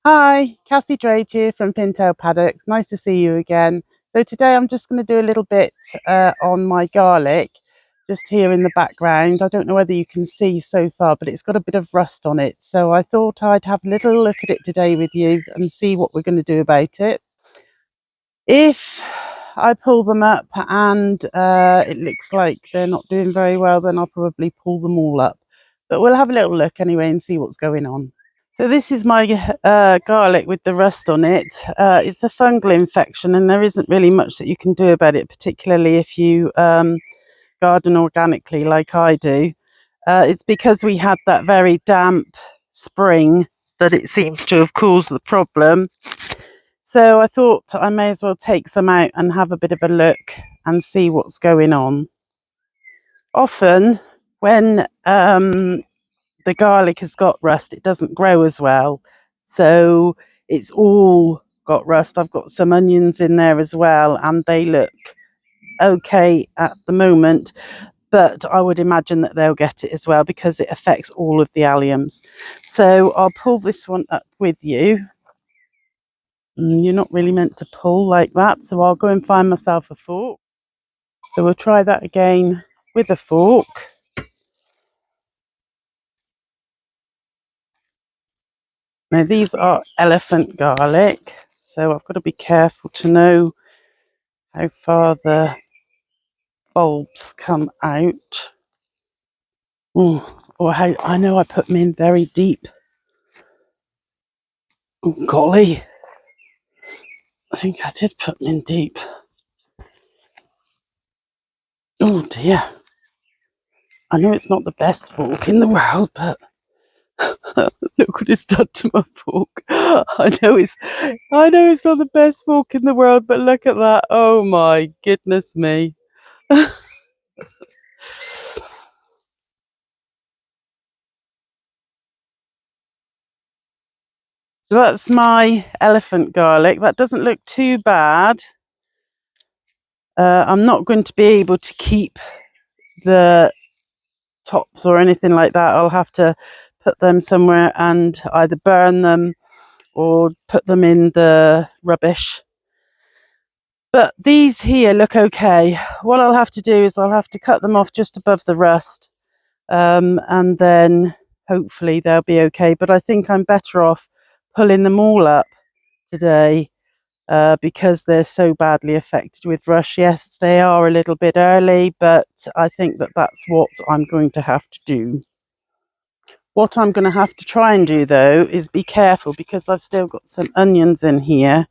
Hi, Kathy Drake here from Pintail Paddocks. Nice to see you again. So today I'm just going to do a little bit on my garlic, just here in the background. I don't know whether you can see so far, but it's got a bit of rust on it. So I thought I'd have a little look at it today with you and see what we're going to do about it. If I pull them up and it looks like they're not doing very well, then I'll probably pull them all up. But we'll have a little look anyway and see what's going on. So this is my garlic with the rust on it. It's a fungal infection and there isn't really much that you can do about it, particularly if you garden organically like I do. It's because we had that very damp spring that it seems to have caused the problem. So I thought I may as well take some out and have a bit of a look and see what's going on. Often when the garlic has got rust, it doesn't grow as well, so it's all got rust. I've got some onions in there as well and they look okay at the moment, but I would imagine that they'll get it as well because it affects all of the alliums. So I'll pull this one up with you. You're not really meant to pull like that, so I'll go and find myself a fork. So we'll try that again with a fork. Now these are elephant garlic, so I've got to be careful to know how far the bulbs come out. Or how I know I put them in very deep. Oh golly, I think I did put them in deep. Oh dear, I know it's not the best fork in the world, but look what it's done to my fork. I know it's not the best fork in the world, but look at that. Oh my goodness me. So that's my elephant garlic. That doesn't look too bad. I'm not going to be able to keep the tops or anything like that. I'll have to put them somewhere and either burn them or put them in the rubbish. But these here look okay. What I'll have to do is I'll have to cut them off just above the rust, and then hopefully they'll be okay. But I think I'm better off pulling them all up today because they're so badly affected with rust. Yes, they are a little bit early, but I think that that's what I'm going to have to do. What I'm going to have to try and do though is be careful because I've still got some onions in here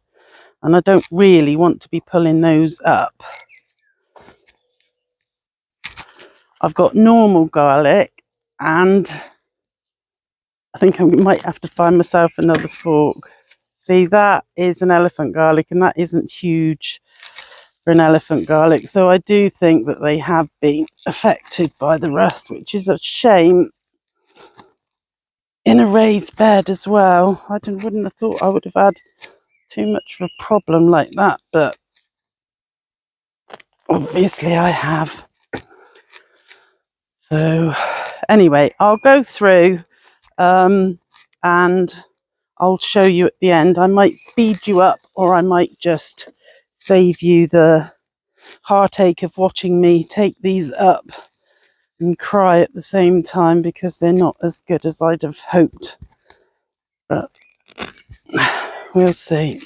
and I don't really want to be pulling those up. I've got normal garlic and I think I might have to find myself another fork. See, that is an elephant garlic and that isn't huge for an elephant garlic. So I do think that they have been affected by the rust, which is a shame in a raised bed as well. I wouldn't have thought I would have had too much of a problem like that, but obviously I have. So anyway, I'll go through and I'll show you at the end. I might speed you up or I might just save you the heartache of watching me take these up and cry at the same time because they're not as good as I'd have hoped. But we'll see.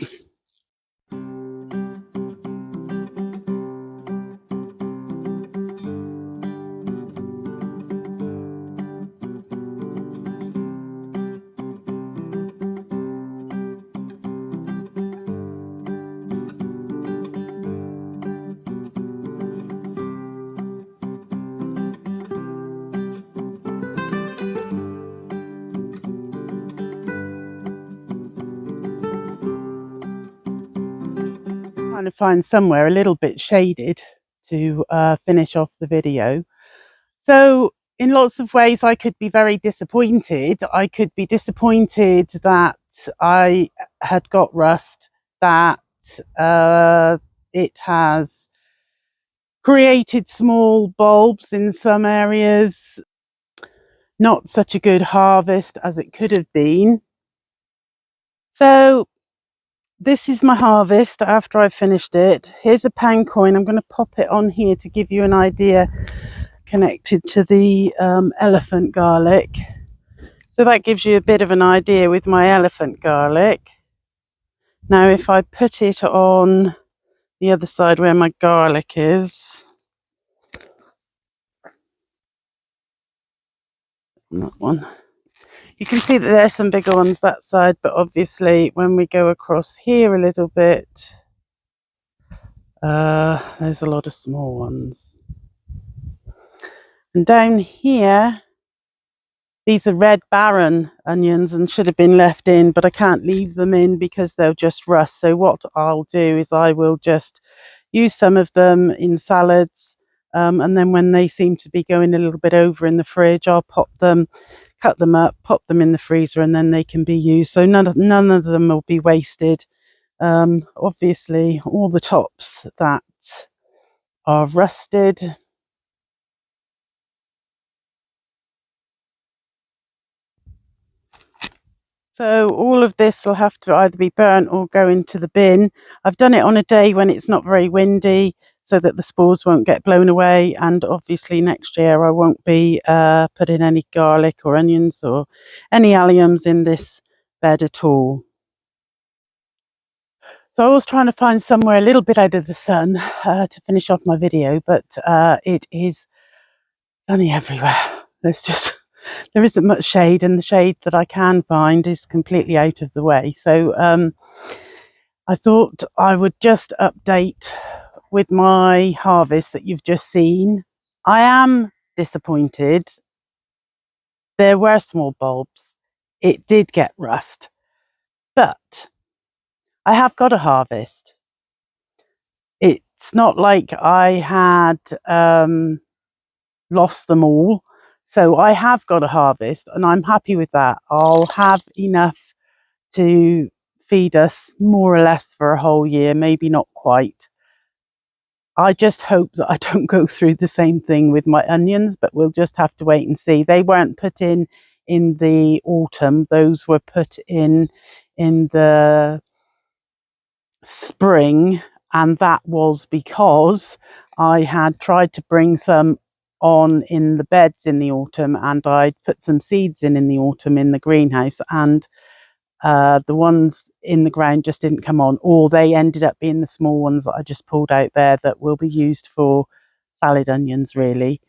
Trying to find somewhere a little bit shaded to finish off the video. So in lots of ways I could be very disappointed. I could be disappointed that I had got rust, that it has created small bulbs in some areas, not such a good harvest as it could have been. So this is my harvest after I've finished it. Here's a pound coin. I'm going to pop it on here to give you an idea connected to the elephant garlic. So that gives you a bit of an idea with my elephant garlic. Now if I put it on the other side where my garlic is, that one, you can see that there's some bigger ones that side, but obviously when we go across here a little bit, there's a lot of small ones. And down here, these are red barren onions and should have been left in, but I can't leave them in because they'll just rust. So what I'll do is I will just use some of them in salads, and then when they seem to be going a little bit over in the fridge, I'll pop them, cut them up, pop them in the freezer, and then they can be used. So none of them will be wasted. Obviously, all the tops that are rusted, so all of this will have to either be burnt or go into the bin. I've done it on a day when it's not very windy so that the spores won't get blown away, and obviously next year I won't be putting any garlic or onions or any alliums in this bed at all. So I was trying to find somewhere a little bit out of the sun to finish off my video, but it is sunny everywhere. There isn't much shade, and the shade that I can find is completely out of the way. So I thought I would just update with my harvest that you've just seen. I am disappointed. There were small bulbs. It did get rust, but I have got a harvest. It's not like I had lost them all. So I have got a harvest and I'm happy with that. I'll have enough to feed us more or less for a whole year, maybe not quite. I just hope that I don't go through the same thing with my onions, but we'll just have to wait and see. They weren't put in the autumn. Those were put in the spring, and that was because I had tried to bring some on in the beds in the autumn, and I'd put some seeds in the autumn in the greenhouse, and the ones in the ground just didn't come on, or they ended up being the small ones that I just pulled out there that will be used for salad onions really.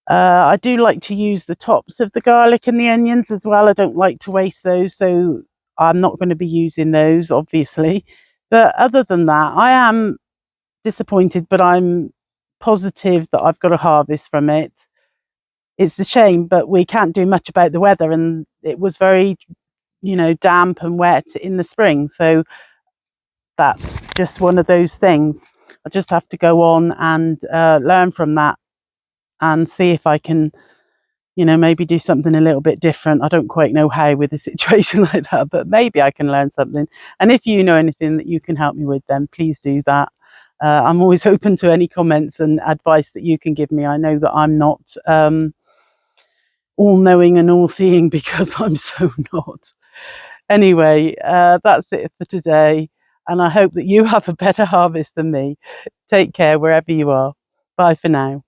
I do like to use the tops of the garlic and the onions as well. I don't like to waste those, so I'm not going to be using those obviously. But other than that, I am disappointed, but I'm positive that I've got a harvest from it. It's a shame, but we can't do much about the weather, and it was very, damp and wet in the spring. So that's just one of those things. I just have to go on and learn from that and see if I can, maybe do something a little bit different. I don't quite know how with a situation like that, but maybe I can learn something. And if you know anything that you can help me with, then please do that. I'm always open to any comments and advice that you can give me. I know that I'm not all knowing and all seeing because I'm so not. Anyway, that's it for today. And I hope that you have a better harvest than me. Take care wherever you are. Bye for now.